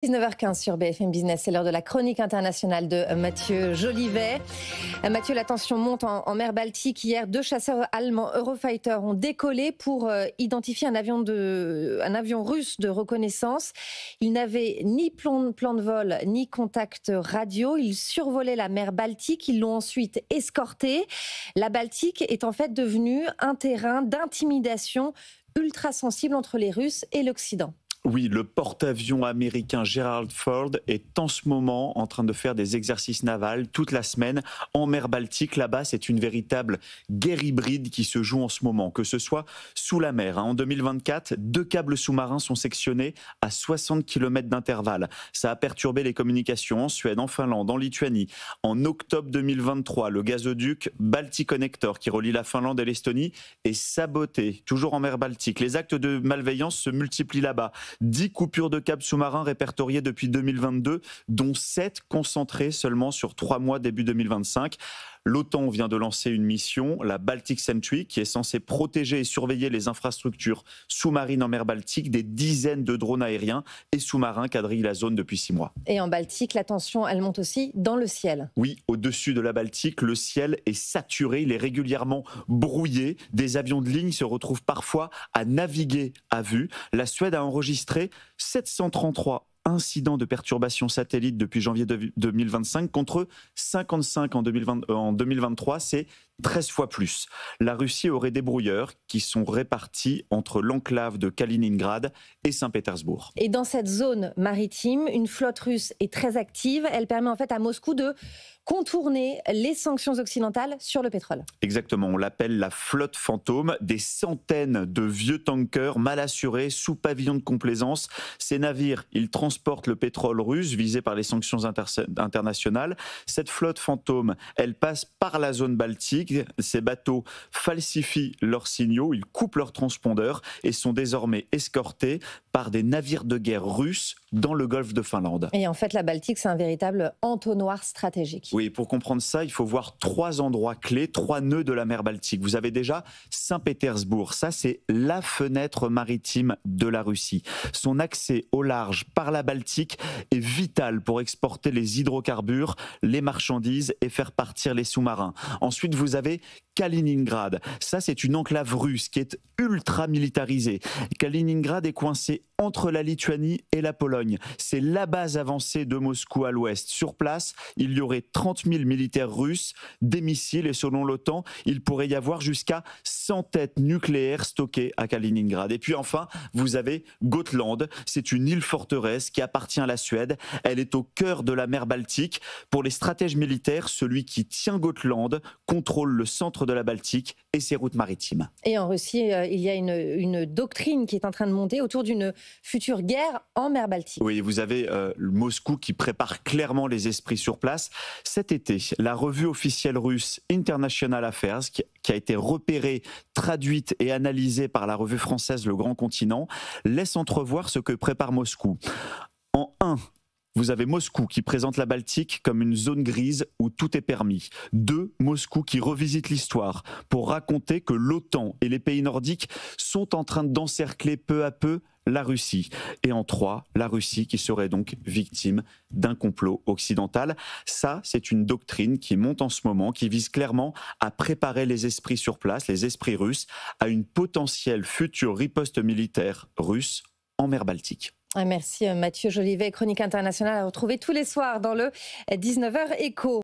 19h15 sur BFM Business, c'est l'heure de la chronique internationale de Mathieu Jolivet. Mathieu, la tension monte en mer Baltique. Hier, 2 chasseurs allemands Eurofighter ont décollé pour identifier un avion russe de reconnaissance. Ils n'avaient ni plan de vol, ni contact radio. Ils survolaient la mer Baltique. Ils l'ont ensuite escorté. La Baltique est en fait devenue un terrain d'intimidation ultra sensible entre les Russes et l'Occident. Oui, le porte-avions américain Gerald Ford est en ce moment en train de faire des exercices navals toute la semaine en mer Baltique. Là-bas, c'est une véritable guerre hybride qui se joue en ce moment, que ce soit sous la mer. En 2024, 2 câbles sous-marins sont sectionnés à 60 km d'intervalle. Ça a perturbé les communications en Suède, en Finlande, en Lituanie. En octobre 2023, le gazoduc Balticonnector qui relie la Finlande et l'Estonie est saboté, toujours en mer Baltique. Les actes de malveillance se multiplient là-bas. 10 coupures de câbles sous-marins répertoriées depuis 2022, dont 7 concentrées seulement sur 3 mois début 2025. L'OTAN vient de lancer une mission, la Baltic Sentry, qui est censée protéger et surveiller les infrastructures sous-marines en mer Baltique. Des dizaines de drones aériens et sous-marins quadrillent la zone depuis 6 mois. Et en Baltique, la tension, elle monte aussi dans le ciel. Oui, au-dessus de la Baltique, le ciel est saturé, il est régulièrement brouillé. Des avions de ligne se retrouvent parfois à naviguer à vue. La Suède a enregistré 733 incidents de perturbations satellites depuis janvier 2025 contre 55 en 2023, c'est 13 fois plus. La Russie aurait des brouilleurs qui sont répartis entre l'enclave de Kaliningrad et Saint-Pétersbourg. Et dans cette zone maritime, une flotte russe est très active. Elle permet en fait à Moscou de contourner les sanctions occidentales sur le pétrole. Exactement, on l'appelle la flotte fantôme. Des centaines de vieux tankers mal assurés sous pavillon de complaisance. Ces navires, ils transportent le pétrole russe visé par les sanctions internationales. Cette flotte fantôme, elle passe par la zone baltique. Ces bateaux falsifient leurs signaux, ils coupent leurs transpondeurs et sont désormais escortés par des navires de guerre russes dans le golfe de Finlande. Et en fait, la Baltique, c'est un véritable entonnoir stratégique. Oui, pour comprendre ça, il faut voir 3 endroits clés, 3 nœuds de la mer Baltique. Vous avez déjà Saint-Pétersbourg, ça c'est la fenêtre maritime de la Russie. Son accès au large par la Baltique est vital pour exporter les hydrocarbures, les marchandises et faire partir les sous-marins. Ensuite, vous avez Kaliningrad. Ça, c'est une enclave russe qui est ultra militarisée. Kaliningrad est coincé entre la Lituanie et la Pologne. C'est la base avancée de Moscou à l'ouest. Sur place, il y aurait 30 000 militaires russes, des missiles et selon l'OTAN, il pourrait y avoir jusqu'à 100 têtes nucléaires stockées à Kaliningrad. Et puis enfin, vous avez Gotland. C'est une île forteresse qui appartient à la Suède. Elle est au cœur de la mer Baltique. Pour les stratèges militaires, celui qui tient Gotland contrôle le centre de la Baltique et ses routes maritimes. Et en Russie, il y a une doctrine qui est en train de monter autour d'une future guerre en mer Baltique. Oui, vous avez Moscou qui prépare clairement les esprits sur place. Cet été, la revue officielle russe International Affairs, qui a été repérée, traduite et analysée par la revue française Le Grand Continent, laisse entrevoir ce que prépare Moscou. En 1, vous avez Moscou qui présente la Baltique comme une zone grise où tout est permis. 2, Moscou qui revisite l'histoire pour raconter que l'OTAN et les pays nordiques sont en train d'encercler peu à peu la Russie. Et en 3, la Russie qui serait donc victime d'un complot occidental. Ça, c'est une doctrine qui monte en ce moment, qui vise clairement à préparer les esprits sur place, les esprits russes, à une potentielle future riposte militaire russe en mer Baltique. Merci Mathieu Jolivet, chronique internationale à retrouver tous les soirs dans le 19h Écho.